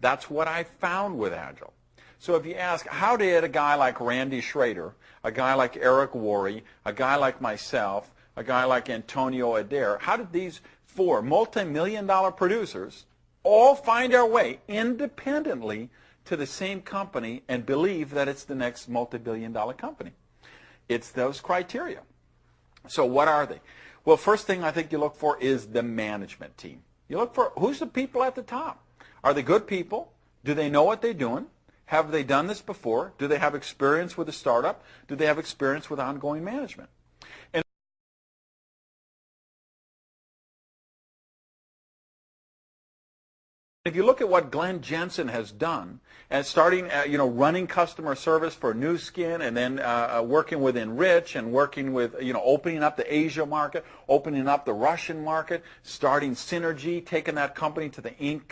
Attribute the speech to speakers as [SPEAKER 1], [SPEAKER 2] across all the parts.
[SPEAKER 1] That's what I found with Agile. So if you ask, how did a guy like Randy Schrader, a guy like Eric Worre, a guy like myself, a guy like Antonio Adair, how did these four multi-million-dollar producers all find our way independently to the same company and believe that it's the next multi-billion-dollar company? It's those criteria. So what are they? Well, first thing I think you look for is the management team. You look for who's the people at the top. Are they good people? Do they know what they're doing? Have they done this before? Do they have experience with a startup? Do they have experience with ongoing management? And if you look at what Glenn Jensen has done, and starting, running customer service for Nu Skin, and then working with Enrich, and working with, opening up the Asia market, opening up the Russian market, starting Synergy, taking that company to the Inc.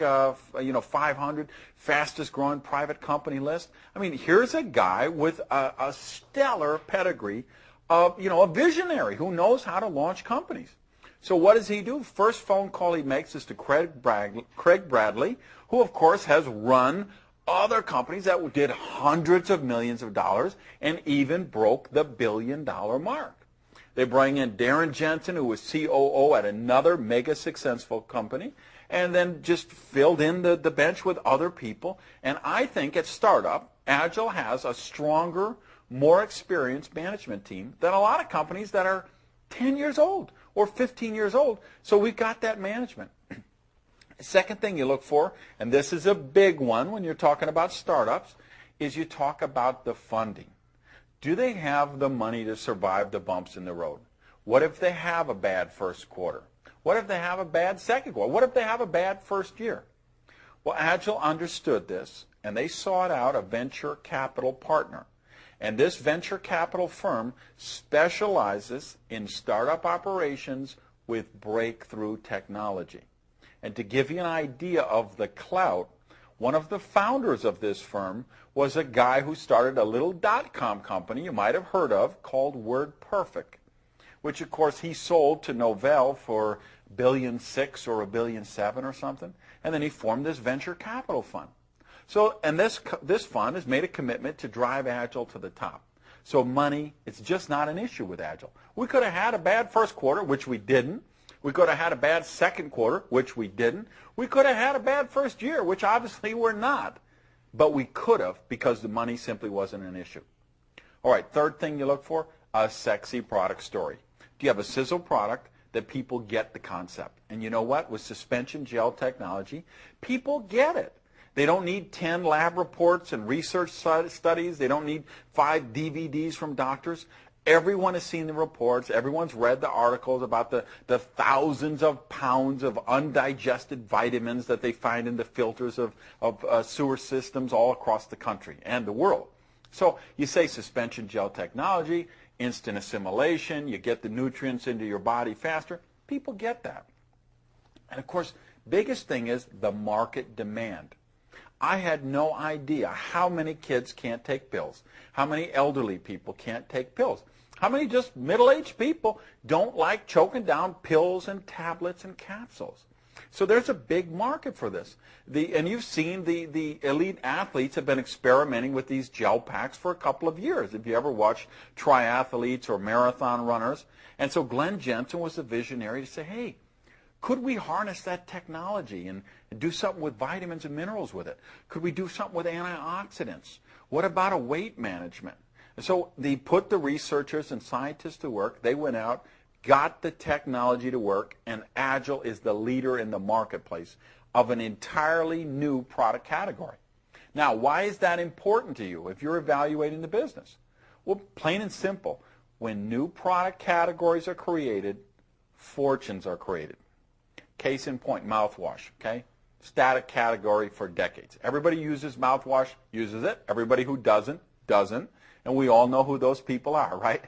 [SPEAKER 1] 500 fastest growing private company list. I mean, here's a guy with a stellar pedigree of, a visionary who knows how to launch companies. So what does he do? First phone call he makes is to Craig Bradley, who of course has run other companies that did hundreds of millions of dollars and even broke the billion-dollar mark. They bring in Darren Jensen, who was COO at another mega successful company, and then just filled in the bench with other people. And I think at startup, Agile has a stronger, more experienced management team than a lot of companies that are 10 years old or 15 years old. So we've got that management. Second thing you look for, and this is a big one when you're talking about startups, is you talk about the funding. Do they have the money to survive the bumps in the road? What if they have a bad first quarter? What if they have a bad second quarter? What if they have a bad first year? Well, Agile understood this, and they sought out a venture capital partner. And this venture capital firm specializes in startup operations with breakthrough technology. And to give you an idea of the clout, one of the founders of this firm was a guy who started a little .com company you might have heard of called WordPerfect, which of course he sold to Novell for $1.6 billion or $1.7 billion or something, and then he formed this venture capital fund. So, and this fund has made a commitment to drive Agile to the top. So money, it's just not an issue with Agile. We could have had a bad first quarter, which we didn't. We could have had a bad second quarter, which we didn't. We could have had a bad first year, which obviously we're not. But we could have because the money simply wasn't an issue. All right, third thing you look for, a sexy product story. Do you have a sizzle product that people get the concept? And you know what? With suspension gel technology, people get it. They don't need 10 lab reports and research studies. They don't need 5 DVDs from doctors. Everyone has seen the reports. Everyone's read the articles about the thousands of pounds of undigested vitamins that they find in the filters of sewer systems all across the country and the world. So you say suspension gel technology, instant assimilation, you get the nutrients into your body faster. People get that. And of course, biggest thing is the market demand. I had no idea how many kids can't take pills, how many elderly people can't take pills, how many just middle-aged people don't like choking down pills and tablets and capsules. So there's a big market for this. And you've seen the elite athletes have been experimenting with these gel packs for a couple of years, if you ever watched triathletes or marathon runners. And so Glenn Jensen was the visionary to say, hey, could we harness that technology and do something with vitamins and minerals with it? Could we do something with antioxidants? What about a weight management? And so they put the researchers and scientists to work. They went out, got the technology to work, and Agile is the leader in the marketplace of an entirely new product category. Now, why is that important to you if you're evaluating the business? Well, plain and simple, when new product categories are created, fortunes are created. Case in point, mouthwash, okay? Static category for decades. Everybody uses mouthwash, uses it. Everybody who doesn't, doesn't. And we all know who those people are, right?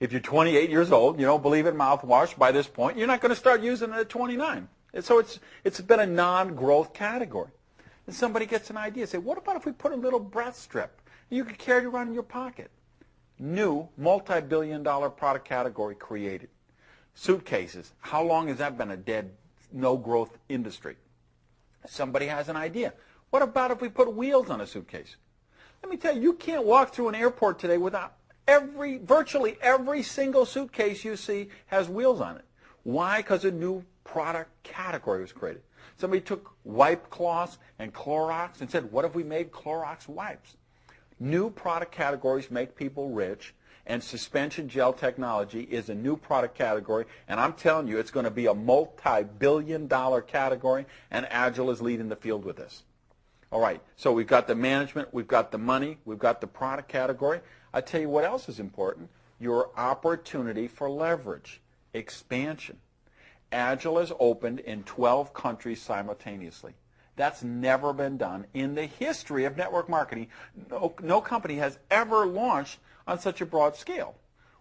[SPEAKER 1] If you're 28 years old, you don't believe in mouthwash by this point, you're not going to start using it at 29. And so it's been a non-growth category. And somebody gets an idea, say, what about if we put a little breath strip? You could carry it around in your pocket. New multi-billion-dollar product category created. Suitcases. How long has that been a dead, no-growth industry? Somebody has an idea. What about if we put wheels on a suitcase? Let me tell you, you can't walk through an airport today without virtually every single suitcase you see has wheels on it. Why? Because a new product category was created. Somebody took wipe cloths and Clorox and said, what if we made Clorox wipes? New product categories make people rich, and suspension gel technology is a new product category, and I'm telling you, it's going to be a multi-billion-dollar category, and AGEL is leading the field with this. All right, so we've got the management, we've got the money, we've got the product category. I tell you what else is important, your opportunity for leverage, expansion. AGEL is opened in 12 countries simultaneously. That's never been done in the history of network marketing. No company has ever launched on such a broad scale.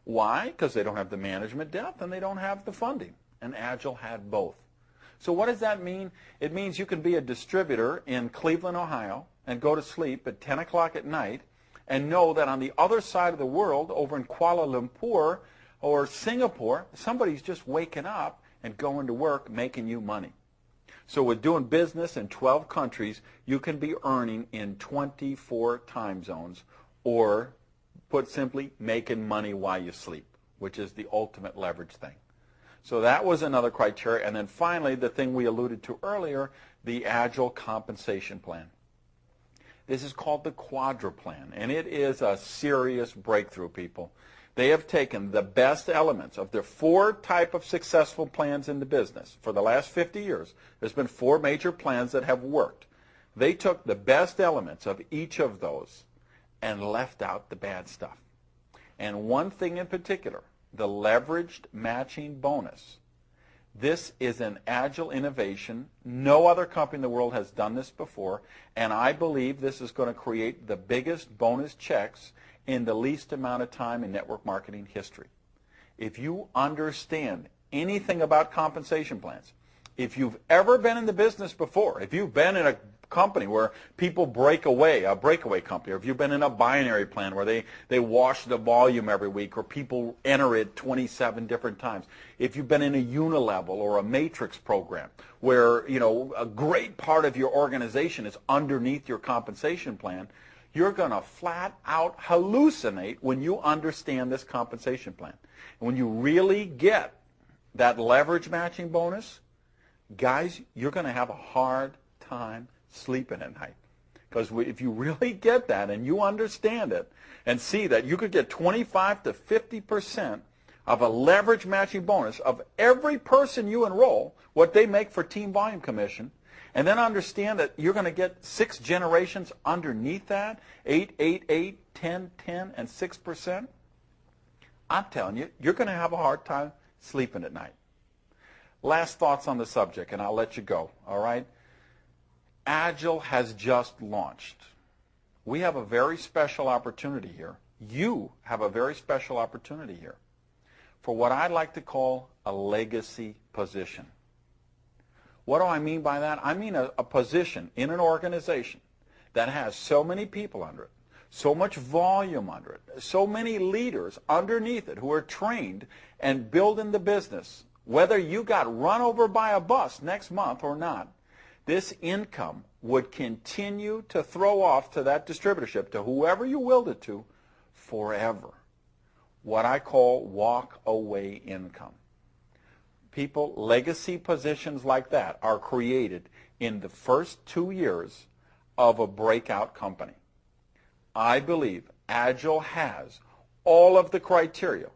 [SPEAKER 1] Why? Because they don't have the management depth and they don't have the funding. And AGEL had both. So what does that mean? It means you can be a distributor in Cleveland, Ohio, and go to sleep at 10 o'clock at night and know that on the other side of the world, over in Kuala Lumpur or Singapore, somebody's just waking up and going to work making you money. So with doing business in 12 countries, you can be earning in 24 time zones, or put simply, making money while you sleep, which is the ultimate leverage thing. So that was another criteria. And then finally, the thing we alluded to earlier, the AGEL compensation plan. This is called the Quadra plan, and it is a serious breakthrough, people. They have taken the best elements of the 4 type of successful plans in the business. For the last 50 years, there's been 4 major plans that have worked. They took the best elements of each of those and left out the bad stuff. And one thing in particular, the leveraged matching bonus. This is an AGEL innovation. No other company in the world has done this before, and I believe this is going to create the biggest bonus checks in the least amount of time in network marketing history. If you understand anything about compensation plans, if you've ever been in the business before, if you've been in a company where people break away, a breakaway company, or if you've been in a binary plan where they wash the volume every week, or people enter it 27 different times, if you've been in a unilevel or a matrix program where, you know, a great part of your organization is underneath your compensation plan, you're going to flat out hallucinate when you understand this compensation plan. And when you really get that leverage matching bonus, guys, you're going to have a hard time sleeping at night. Because if you really get that and you understand it and see that you could get 25 to 50% of a leverage matching bonus of every person you enroll, what they make for team volume commission, and then understand that you're going to get 6 generations underneath that, 8, 8, 8, 10, 10, and 6%, I'm telling you, you're going to have a hard time sleeping at night. Last thoughts on the subject, and I'll let you go, all right? AGEL has just launched. We have a very special opportunity here. You have a very special opportunity here for what I'd like to call a legacy position. What do I mean by that? I mean a position in an organization that has so many people under it, so much volume under it, so many leaders underneath it who are trained and building the business. Whether you got run over by a bus next month or not, this income would continue to throw off to that distributorship, to whoever you willed it to, forever. What I call walk-away income. People, legacy positions like that are created in the first 2 years of a breakout company. I believe AGEL has all of the criteria,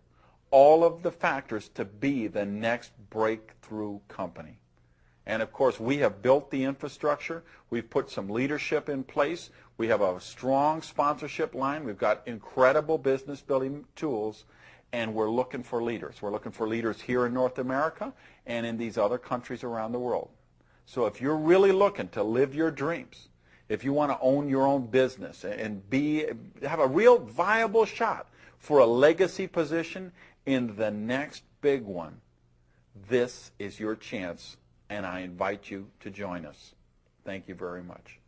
[SPEAKER 1] all of the factors to be the next breakthrough company. And of course, we have built the infrastructure. We've put some leadership in place. We have a strong sponsorship line. We've got incredible business building tools. And we're looking for leaders. We're looking for leaders here in North America and in these other countries around the world. So if you're really looking to live your dreams, if you want to own your own business and have a real viable shot for a legacy position in the next big one, this is your chance, and I invite you to join us. Thank you very much.